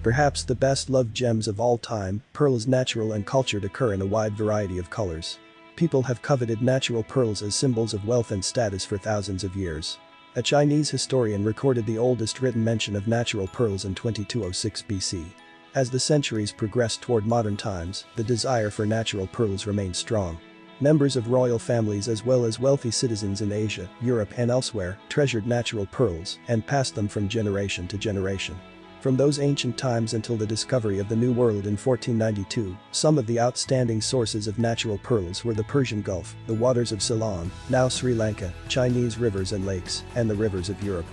Perhaps the best-loved gems of all time, pearls natural and cultured occur in a wide variety of colors. People have coveted natural pearls as symbols of wealth and status for thousands of years. A Chinese historian recorded the oldest written mention of natural pearls in 2206 BC. As the centuries progressed toward modern times, the desire for natural pearls remained strong. Members of royal families as well as wealthy citizens in Asia, Europe and elsewhere treasured natural pearls and passed them from generation to generation. From those ancient times until the discovery of the New World in 1492, some of the outstanding sources of natural pearls were the Persian Gulf, the waters of Ceylon, now Sri Lanka, Chinese rivers and lakes, and the rivers of Europe.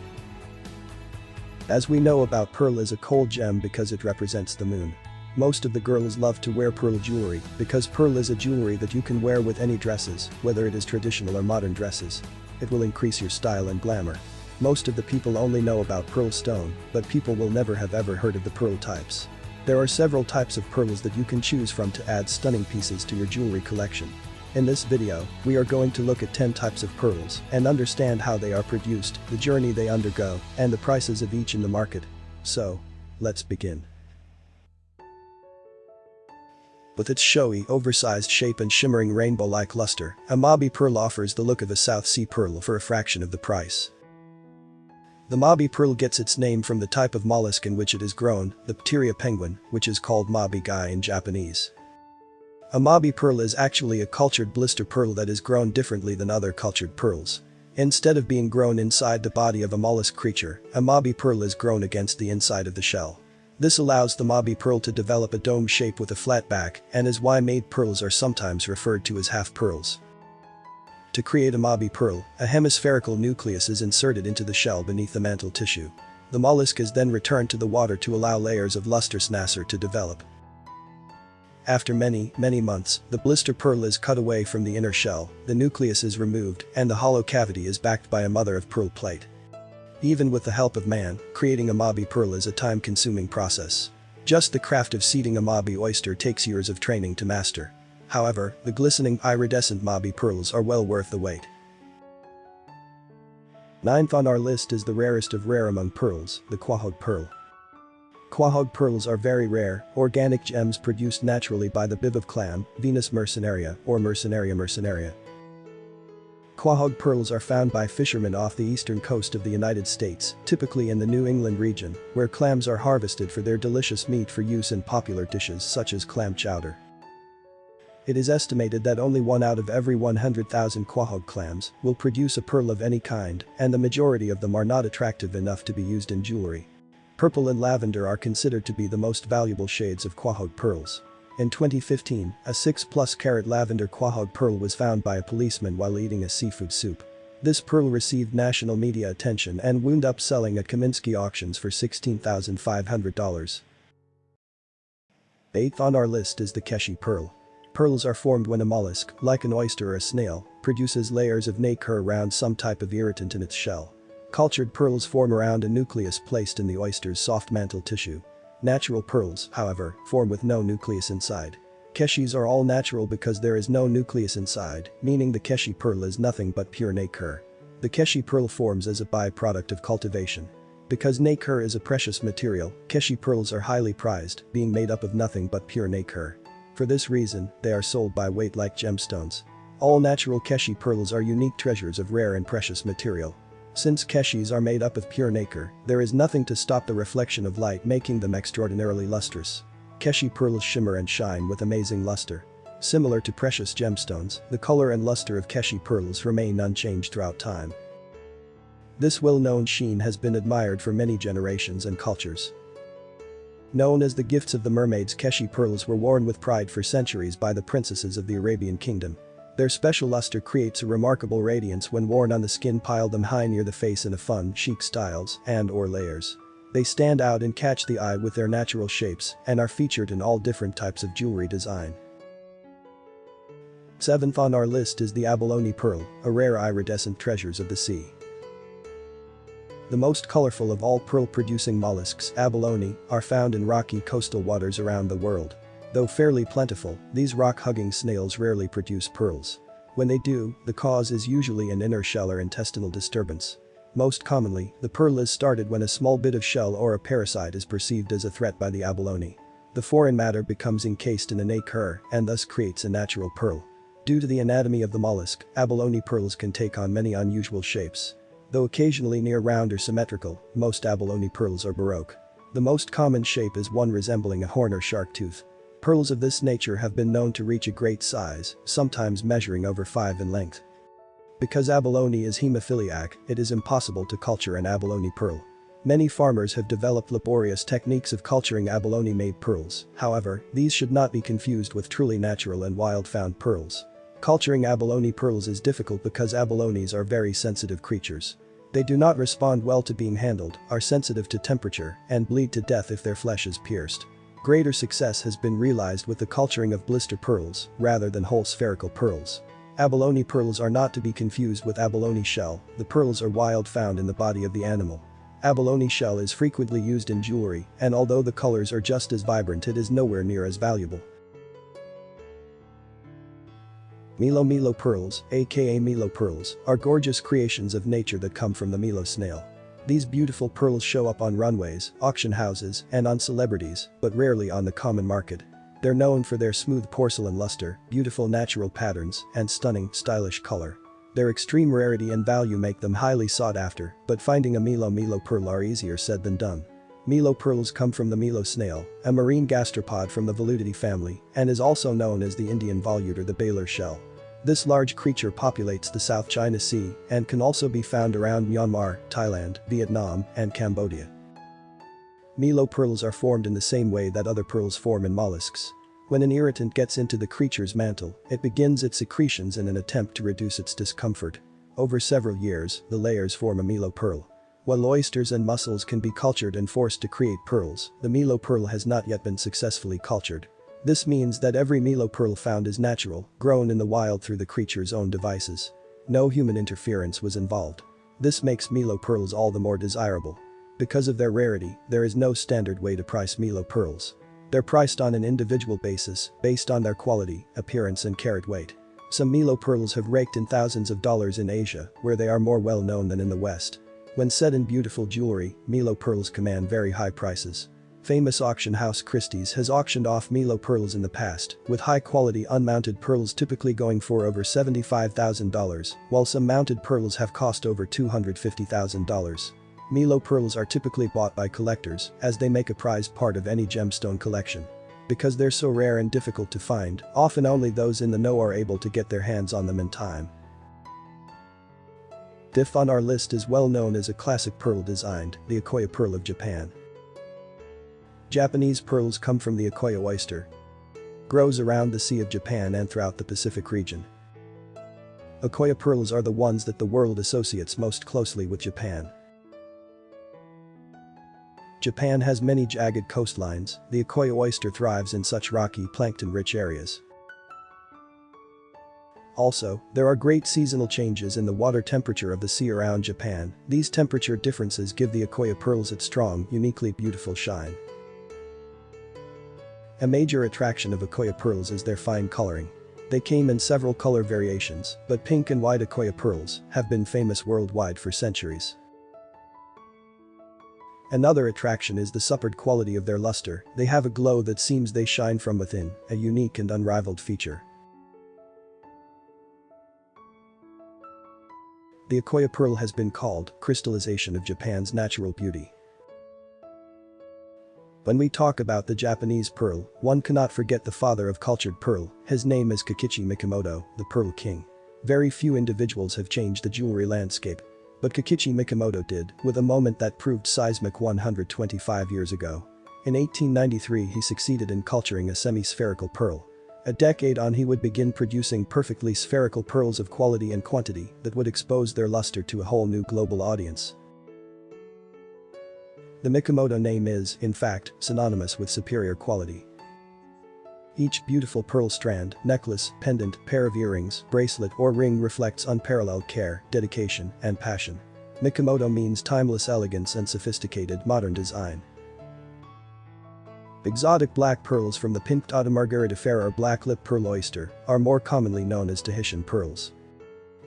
As we know about pearl is a cold gem because it represents the moon. Most of the girls love to wear pearl jewelry because pearl is a jewelry that you can wear with any dresses, whether it is traditional or modern dresses. It will increase your style and glamour. Most of the people only know about pearl stone, but people will never have ever heard of the pearl types. There are several types of pearls that you can choose from to add stunning pieces to your jewelry collection. In this video, we are going to look at 10 types of pearls and understand how they are produced, the journey they undergo, and the prices of each in the market. So, let's begin. With its showy, oversized shape and shimmering rainbow-like luster, a Mabi pearl offers the look of a South Sea pearl for a fraction of the price. The Mabi pearl gets its name from the type of mollusk in which it is grown, the Pteria penguin, which is called Mabi gai in Japanese. A Mabi pearl is actually a cultured blister pearl that is grown differently than other cultured pearls. Instead of being grown inside the body of a mollusk creature, a Mabi pearl is grown against the inside of the shell. This allows the Mabi pearl to develop a dome shape with a flat back and is why made pearls are sometimes referred to as half pearls. To create a Mabi pearl, a hemispherical nucleus is inserted into the shell beneath the mantle tissue. The mollusk is then returned to the water to allow layers of lustrous nacre to develop. After many months, the blister pearl is cut away from the inner shell, the nucleus is removed, and the hollow cavity is backed by a mother of pearl plate. Even with the help of man, creating a Mabi pearl is a time-consuming process. Just the craft of seeding a Mabi oyster takes years of training to master. However, the glistening, iridescent Mabi pearls are well worth the wait. 9th on our list is the rarest of rare among pearls, the quahog pearl. Quahog pearls are very rare, organic gems produced naturally by the bivalve clam, Venus mercenaria or Mercenaria mercenaria. Quahog pearls are found by fishermen off the eastern coast of the United States, typically in the New England region, where clams are harvested for their delicious meat for use in popular dishes such as clam chowder. It is estimated that only 1 out of every 100,000 quahog clams will produce a pearl of any kind, and the majority of them are not attractive enough to be used in jewelry. Purple and lavender are considered to be the most valuable shades of quahog pearls. In 2015, a 6+ carat lavender quahog pearl was found by a policeman while eating a seafood soup. This pearl received national media attention and wound up selling at Kaminsky auctions for $16,500. 8th on our list is the Keshi pearl. Pearls are formed when a mollusk, like an oyster or a snail, produces layers of nacre around some type of irritant in its shell. Cultured pearls form around a nucleus placed in the oyster's soft mantle tissue. Natural pearls, however, form with no nucleus inside. Keshis are all natural because there is no nucleus inside, meaning the Keshi pearl is nothing but pure nacre. The Keshi pearl forms as a byproduct of cultivation. Because nacre is a precious material, Keshi pearls are highly prized, being made up of nothing but pure nacre. For this reason, they are sold by weight like gemstones. All natural Keshi pearls are unique treasures of rare and precious material. Since Keshis are made up of pure nacre, there is nothing to stop the reflection of light, making them extraordinarily lustrous. Keshi pearls shimmer and shine with amazing luster. Similar to precious gemstones, the color and luster of Keshi pearls remain unchanged throughout time. This well-known sheen has been admired for many generations and cultures. Known as the gifts of the mermaids, Keshi pearls were worn with pride for centuries by the princesses of the Arabian kingdom. Their special luster creates a remarkable radiance when worn on the skin. Pile them high near the face in a fun, chic styles and/or layers. They stand out and catch the eye with their natural shapes and are featured in all different types of jewelry design. 7th on our list is the abalone pearl, a rare iridescent treasures of the sea. The most colorful of all pearl-producing mollusks, abalone, are found in rocky coastal waters around the world. Though fairly plentiful, these rock-hugging snails rarely produce pearls. When they do, the cause is usually an inner shell or intestinal disturbance. Most commonly, the pearl is started when a small bit of shell or a parasite is perceived as a threat by the abalone. The foreign matter becomes encased in a nacre and thus creates a natural pearl. Due to the anatomy of the mollusk, abalone pearls can take on many unusual shapes. Though occasionally near round or symmetrical, most abalone pearls are baroque. The most common shape is one resembling a horn or shark tooth. Pearls of this nature have been known to reach a great size, sometimes measuring over 5 in length. Because abalone is hemophiliac, it is impossible to culture an abalone pearl. Many farmers have developed laborious techniques of culturing abalone-made pearls, however, these should not be confused with truly natural and wild-found pearls. Culturing abalone pearls is difficult because abalones are very sensitive creatures. They do not respond well to being handled, are sensitive to temperature, and bleed to death if their flesh is pierced. Greater success has been realized with the culturing of blister pearls, rather than whole spherical pearls. Abalone pearls are not to be confused with abalone shell, the pearls are wild found in the body of the animal. Abalone shell is frequently used in jewelry, and although the colors are just as vibrant, it is nowhere near as valuable. Milo pearls, aka Milo pearls, are gorgeous creations of nature that come from the Milo snail. These beautiful pearls show up on runways, auction houses, and on celebrities, but rarely on the common market. They're known for their smooth porcelain luster, beautiful natural patterns, and stunning, stylish color. Their extreme rarity and value make them highly sought after, but finding a Milo pearl are easier said than done. Milo pearls come from the Milo snail, a marine gastropod from the Veludidae family, and is also known as the Indian volute or the Baler shell. This large creature populates the South China Sea and can also be found around Myanmar, Thailand, Vietnam, and Cambodia. Milo pearls are formed in the same way that other pearls form in mollusks. When an irritant gets into the creature's mantle, it begins its secretions in an attempt to reduce its discomfort. Over several years, the layers form a Milo pearl. While oysters and mussels can be cultured and forced to create pearls, the Milo pearl has not yet been successfully cultured. This means that every Milo pearl found is natural, grown in the wild through the creature's own devices. No human interference was involved. This makes Milo pearls all the more desirable. Because of their rarity, there is no standard way to price Milo pearls. They're priced on an individual basis, based on their quality, appearance and carat weight. Some Milo pearls have raked in thousands of dollars in Asia, where they are more well known than in the West. When set in beautiful jewelry, Milo pearls command very high prices. Famous auction house Christie's has auctioned off Milo pearls in the past, with high-quality unmounted pearls typically going for over $75,000, while some mounted pearls have cost over $250,000. Milo pearls are typically bought by collectors, as they make a prized part of any gemstone collection. Because they're so rare and difficult to find, often only those in the know are able to get their hands on them in time. Fifth on our list is well known as a classic pearl designed, the Akoya pearl of Japan. Japanese pearls come from the Akoya oyster. Grows around the Sea of Japan and throughout the Pacific region. Akoya pearls are the ones that the world associates most closely with Japan. Japan has many jagged coastlines, the Akoya oyster thrives in such rocky, plankton-rich areas. Also, there are great seasonal changes in the water temperature of the sea around Japan. These temperature differences give the Akoya pearls its strong, uniquely beautiful shine. A major attraction of Akoya pearls is their fine coloring. They came in several color variations, but pink and white Akoya pearls have been famous worldwide for centuries. Another attraction is the superb quality of their luster. They have a glow that seems they shine from within, a unique and unrivaled feature. The Akoya pearl has been called crystallization of Japan's natural beauty. When we talk about the Japanese pearl, one cannot forget the father of cultured pearl. His name is Kokichi Mikimoto, the Pearl King. Very few individuals have changed the jewelry landscape. But Kokichi Mikimoto did, with a moment that proved seismic 125 years ago. In 1893 he succeeded in culturing a semi-spherical pearl. A decade on he would begin producing perfectly spherical pearls of quality and quantity that would expose their luster to a whole new global audience. The Mikimoto name is, in fact, synonymous with superior quality. Each beautiful pearl strand, necklace, pendant, pair of earrings, bracelet or ring reflects unparalleled care, dedication, and passion. Mikimoto means timeless elegance and sophisticated modern design. Exotic black pearls from the Pinctada margaritifera or black lip pearl oyster are more commonly known as Tahitian pearls.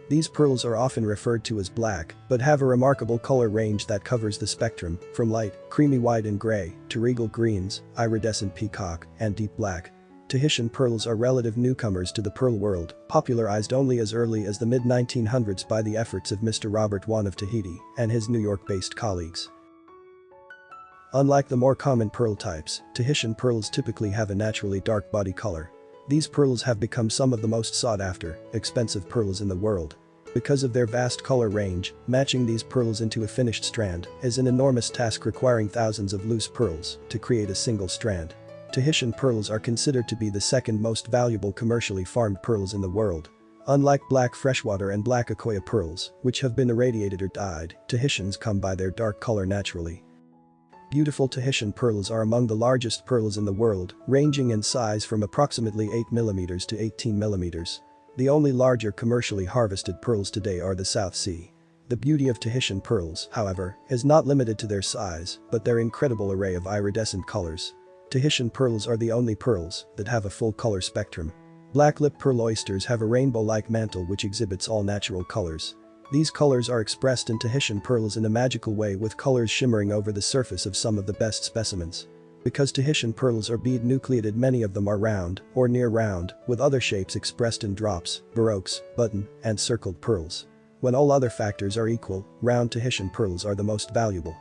These pearls are often referred to as black, but have a remarkable color range that covers the spectrum, from light, creamy white and gray, to regal greens, iridescent peacock, and deep black. Tahitian pearls are relative newcomers to the pearl world, popularized only as early as the mid-1900s by the efforts of Mr. Robert Wan of Tahiti and his New York-based colleagues. Unlike the more common pearl types, Tahitian pearls typically have a naturally dark body color. These pearls have become some of the most sought-after, expensive pearls in the world. Because of their vast color range, matching these pearls into a finished strand is an enormous task requiring thousands of loose pearls to create a single strand. Tahitian pearls are considered to be the second most valuable commercially farmed pearls in the world. Unlike black freshwater and black Akoya pearls, which have been irradiated or dyed, Tahitians come by their dark color naturally. Beautiful Tahitian pearls are among the largest pearls in the world, ranging in size from approximately 8 mm to 18 mm. The only larger commercially harvested pearls today are the South Sea. The beauty of Tahitian pearls, however, is not limited to their size, but their incredible array of iridescent colors. Tahitian pearls are the only pearls that have a full color spectrum. Black-lipped pearl oysters have a rainbow-like mantle which exhibits all natural colors. These colors are expressed in Tahitian pearls in a magical way with colors shimmering over the surface of some of the best specimens. Because Tahitian pearls are bead nucleated, many of them are round or near round, with other shapes expressed in drops, baroques, button, and circled pearls. When all other factors are equal, round Tahitian pearls are the most valuable.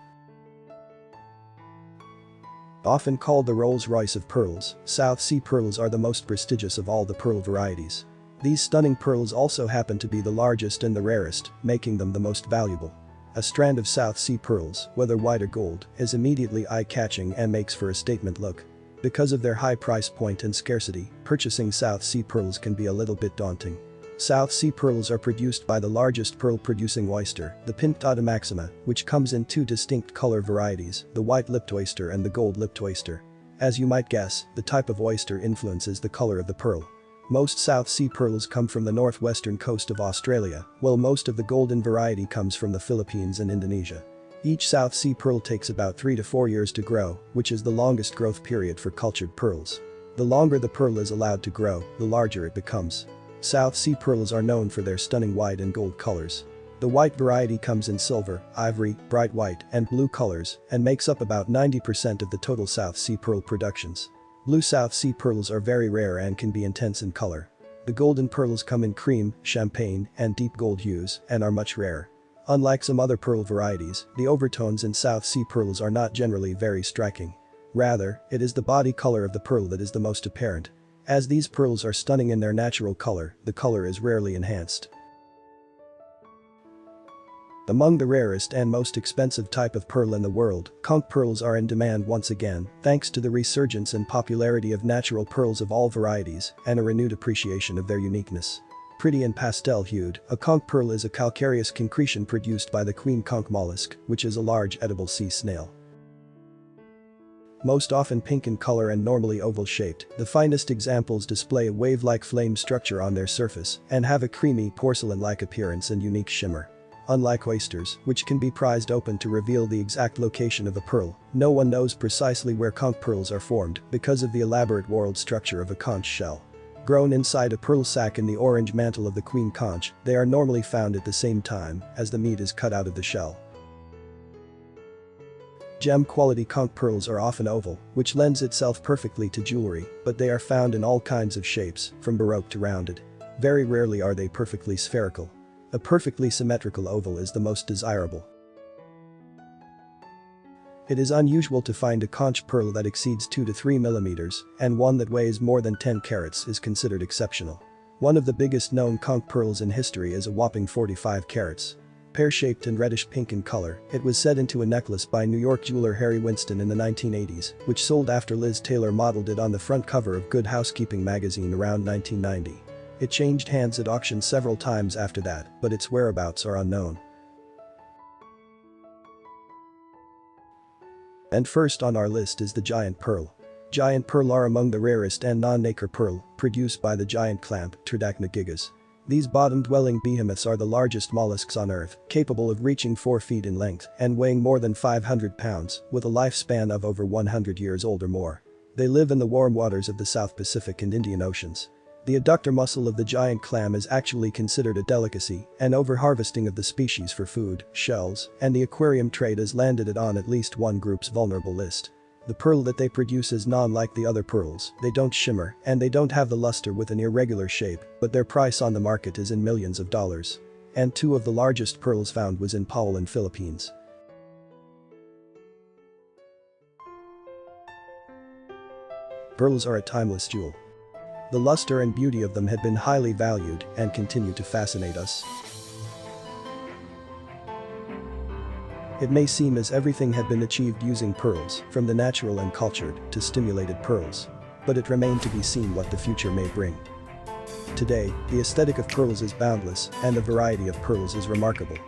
Often called the Rolls-Royce of pearls, South Sea pearls are the most prestigious of all the pearl varieties. These stunning pearls also happen to be the largest and the rarest, making them the most valuable. A strand of South Sea pearls, whether white or gold, is immediately eye-catching and makes for a statement look. Because of their high price point and scarcity, purchasing South Sea pearls can be a little bit daunting. South Sea pearls are produced by the largest pearl-producing oyster, the Pinctada maxima, which comes in two distinct color varieties, the white-lipped oyster and the gold-lipped oyster. As you might guess, the type of oyster influences the color of the pearl. Most South Sea pearls come from the northwestern coast of Australia, while most of the golden variety comes from the Philippines and Indonesia. Each South Sea pearl takes about 3 to 4 years to grow, which is the longest growth period for cultured pearls. The longer the pearl is allowed to grow, the larger it becomes. South Sea pearls are known for their stunning white and gold colors. The white variety comes in silver, ivory, bright white, and blue colors and makes up about 90% of the total South Sea pearl productions. Blue South Sea pearls are very rare and can be intense in color. The golden pearls come in cream, champagne, and deep gold hues and are much rarer. Unlike some other pearl varieties, the overtones in South Sea pearls are not generally very striking. Rather, it is the body color of the pearl that is the most apparent. As these pearls are stunning in their natural color, the color is rarely enhanced. Among the rarest and most expensive type of pearl in the world, conch pearls are in demand once again, thanks to the resurgence and popularity of natural pearls of all varieties and a renewed appreciation of their uniqueness. Pretty and pastel-hued, a conch pearl is a calcareous concretion produced by the queen conch mollusk, which is a large edible sea snail. Most often pink in color and normally oval-shaped, the finest examples display a wave-like flame structure on their surface and have a creamy porcelain-like appearance and unique shimmer. Unlike oysters, which can be prized open to reveal the exact location of a pearl, no one knows precisely where conch pearls are formed because of the elaborate whorled structure of a conch shell. Grown inside a pearl sac in the orange mantle of the queen conch, they are normally found at the same time as the meat is cut out of the shell. Gem-quality conch pearls are often oval, which lends itself perfectly to jewelry, but they are found in all kinds of shapes, from baroque to rounded. Very rarely are they perfectly spherical. A perfectly symmetrical oval is the most desirable. It is unusual to find a conch pearl that exceeds 2 to 3 mm, and one that weighs more than 10 carats is considered exceptional. One of the biggest known conch pearls in history is a whopping 45 carats. Pear-shaped and reddish-pink in color, it was set into a necklace by New York jeweler Harry Winston in the 1980s, which sold after Liz Taylor modeled it on the front cover of Good Housekeeping magazine around 1990. It changed hands at auction several times after that, but its whereabouts are unknown. And first on our list is the giant pearl. Giant pearl are among the rarest and non-nacre pearl, produced by the giant clamp, Tridacna gigas. These bottom-dwelling behemoths are the largest mollusks on Earth, capable of reaching 4 feet in length and weighing more than 500 pounds, with a lifespan of over 100 years old or more. They live in the warm waters of the South Pacific and Indian Oceans. The adductor muscle of the giant clam is actually considered a delicacy, and overharvesting of the species for food, shells, and the aquarium trade has landed it on at least one group's vulnerable list. The pearl that they produce is non-like the other pearls, they don't shimmer, and they don't have the luster with an irregular shape, but their price on the market is in millions of dollars. And two of the largest pearls found was in Paulan, Philippines. Pearls are a timeless jewel. The luster and beauty of them had been highly valued and continue to fascinate us. It may seem as everything had been achieved using pearls, from the natural and cultured to stimulated pearls. But it remained to be seen what the future may bring. Today, the aesthetic of pearls is boundless, and the variety of pearls is remarkable.